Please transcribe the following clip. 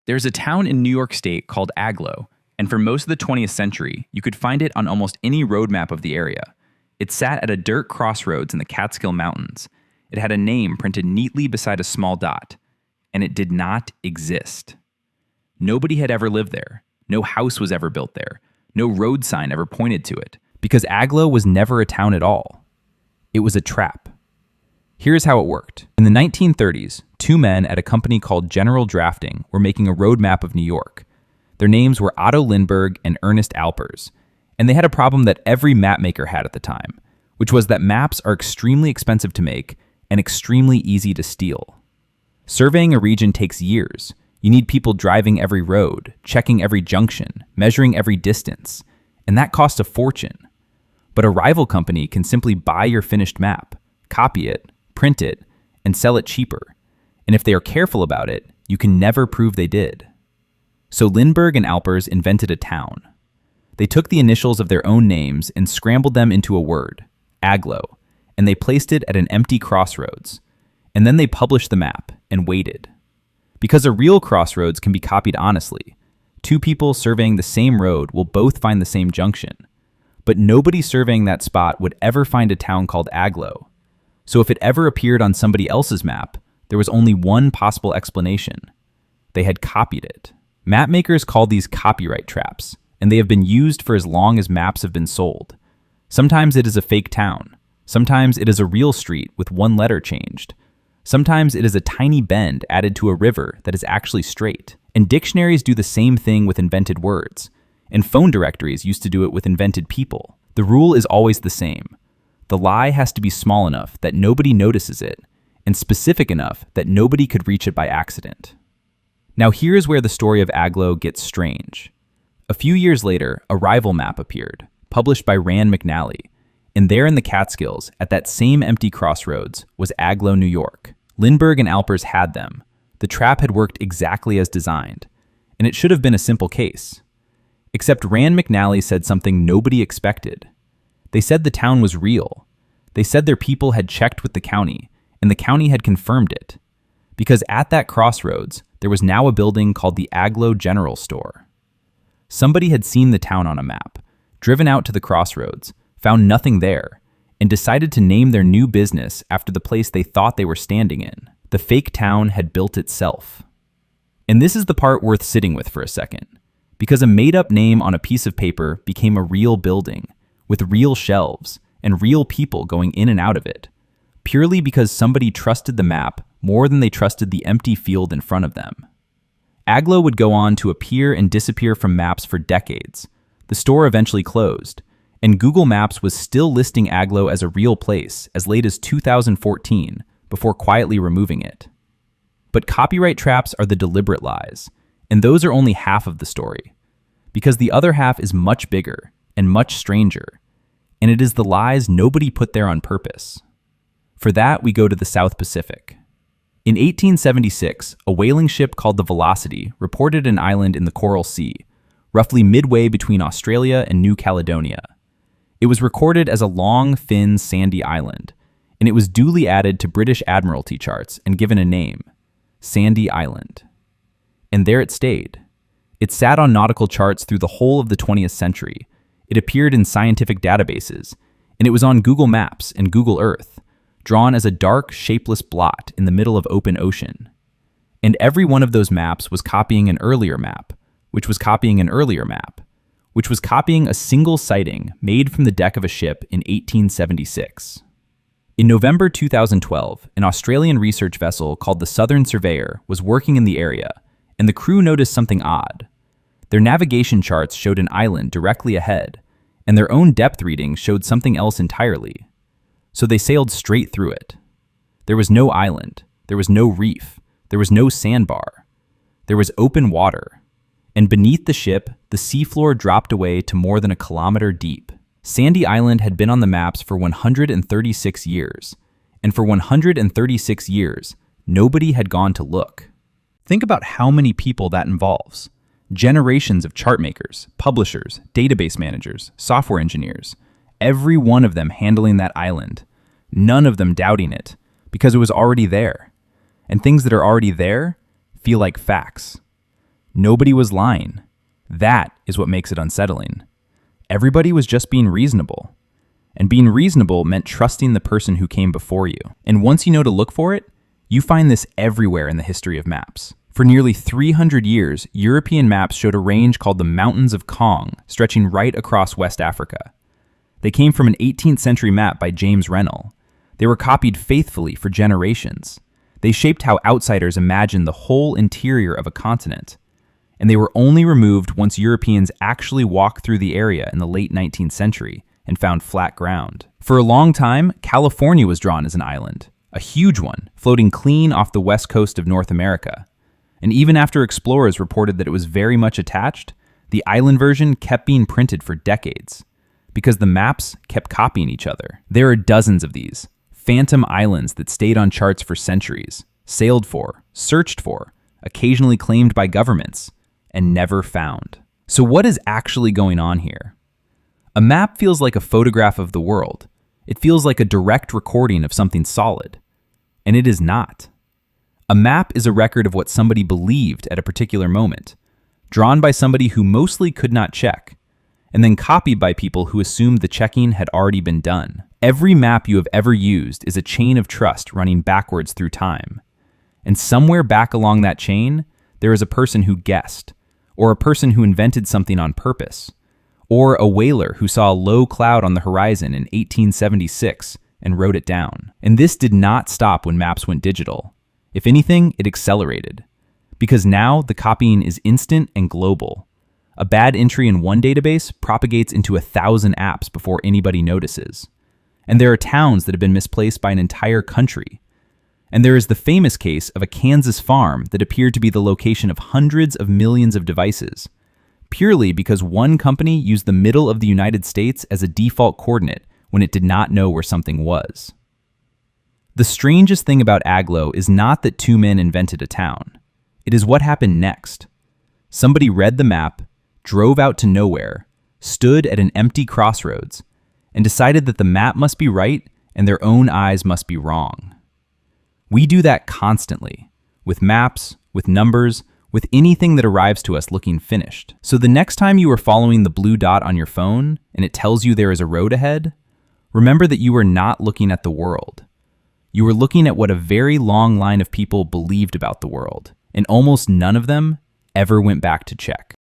There's a town in New York State called Agloe, and for most of the 20th century, you could find it on almost any road map of the area. It sat at a dirt crossroads in the Catskill Mountains. It had a name printed neatly beside a small dot, and it did not exist. Nobody had ever lived there. No house was ever built there. No road sign ever pointed to it, because Agloe was never a town at all. It was a trap. Here's how it worked. In the 1930s, two men at a company called General Drafting were making a road map of New York. Their names were Otto Lindbergh and Ernest Alpers, and they had a problem that every mapmaker had at the time, which was that maps are extremely expensive to make and extremely easy to steal. Surveying a region takes years. You need people driving every road, checking every junction, measuring every distance, and that costs a fortune. But a rival company can simply buy your finished map, copy it, print it, and sell it cheaper. And if they are careful about it, you can never prove they did. So Lindbergh and Alpers invented a town. They took the initials of their own names and scrambled them into a word, Agloe, and they placed it at an empty crossroads. And then they published the map and waited. Because a real crossroads can be copied honestly. Two people surveying the same road will both find the same junction. But nobody surveying that spot would ever find a town called Agloe. So if it ever appeared on somebody else's map, there was only one possible explanation. They had copied it. Mapmakers call these copyright traps, and they have been used for as long as maps have been sold. Sometimes it is a fake town. Sometimes it is a real street with one letter changed. Sometimes it is a tiny bend added to a river that is actually straight. And dictionaries do the same thing with invented words. And phone directories used to do it with invented people. The rule is always the same. The lie has to be small enough that nobody notices it, and specific enough that nobody could reach it by accident. Now here's where the story of Agloe gets strange. A few years later, a rival map appeared, published by Rand McNally, and there in the Catskills, at that same empty crossroads, was Agloe, New York. Lindbergh and Alpers had them. The trap had worked exactly as designed, and it should have been a simple case. Except Rand McNally said something nobody expected. They said the town was real. They said their people had checked with the county, and the county had confirmed it. Because at that crossroads, there was now a building called the Agloe General Store. Somebody had seen the town on a map, driven out to the crossroads, found nothing there, and decided to name their new business after the place they thought they were standing in. The fake town had built itself. And this is the part worth sitting with for a second, because a made-up name on a piece of paper became a real building, with real shelves, and real people going in and out of it, purely because somebody trusted the map more than they trusted the empty field in front of them. Agloe would go on to appear and disappear from maps for decades. The store eventually closed, and Google Maps was still listing Agloe as a real place as late as 2014, before quietly removing it. But copyright traps are the deliberate lies, and those are only half of the story, because the other half is much bigger and much stranger, and it is the lies nobody put there on purpose. For that, we go to the South Pacific. In 1876, a whaling ship called the Velocity reported an island in the Coral Sea, roughly midway between Australia and New Caledonia. It was recorded as a long, thin, sandy island, and it was duly added to British Admiralty charts and given a name, Sandy Island. And there it stayed. It sat on nautical charts through the whole of the 20th century. It appeared in scientific databases, and it was on Google Maps and Google Earth, drawn as a dark, shapeless blot in the middle of open ocean. And every one of those maps was copying an earlier map, which was copying an earlier map, which was copying a single sighting made from the deck of a ship in 1876. In November 2012, an Australian research vessel called the Southern Surveyor was working in the area, and the crew noticed something odd. Their navigation charts showed an island directly ahead, and their own depth readings showed something else entirely. So they sailed straight through it. There was no island, there was no reef, there was no sandbar. There was open water, and beneath the ship, the seafloor dropped away to more than a kilometer deep. Sandy Island had been on the maps for 136 years, and for 136 years, nobody had gone to look. Think about how many people that involves. Generations of chart makers, publishers, database managers, software engineers, every one of them handling that island, none of them doubting it, because it was already there. And things that are already there feel like facts. Nobody was lying. That is what makes it unsettling. Everybody was just being reasonable. And being reasonable meant trusting the person who came before you. And once you know to look for it, you find this everywhere in the history of maps. For nearly 300 years, European maps showed a range called the Mountains of Kong, stretching right across West Africa. They came from an 18th century map by James Rennell. They were copied faithfully for generations. They shaped how outsiders imagined the whole interior of a continent. And they were only removed once Europeans actually walked through the area in the late 19th century and found flat ground. For a long time, California was drawn as an island, a huge one, floating clean off the west coast of North America. And even after explorers reported that it was very much attached, the island version kept being printed for decades, because the maps kept copying each other. There are dozens of these, phantom islands that stayed on charts for centuries, sailed for, searched for, occasionally claimed by governments, and never found. So what is actually going on here? A map feels like a photograph of the world. It feels like a direct recording of something solid. And it is not. A map is a record of what somebody believed at a particular moment, drawn by somebody who mostly could not check, and then copied by people who assumed the checking had already been done. Every map you have ever used is a chain of trust running backwards through time. And somewhere back along that chain, there is a person who guessed, or a person who invented something on purpose, or a whaler who saw a low cloud on the horizon in 1876 and wrote it down. And this did not stop when maps went digital. If anything, it accelerated. Because now the copying is instant and global. A bad entry in one database propagates into 1,000 apps before anybody notices. And there are towns that have been misplaced by an entire country. And there is the famous case of a Kansas farm that appeared to be the location of hundreds of millions of devices, purely because one company used the middle of the United States as a default coordinate when it did not know where something was. The strangest thing about Agloe is not that two men invented a town. It is what happened next. Somebody read the map, drove out to nowhere, stood at an empty crossroads, and decided that the map must be right and their own eyes must be wrong. We do that constantly, with maps, with numbers, with anything that arrives to us looking finished. So the next time you are following the blue dot on your phone and it tells you there is a road ahead, remember that you are not looking at the world. You were looking at what a very long line of people believed about the world, and almost none of them ever went back to check.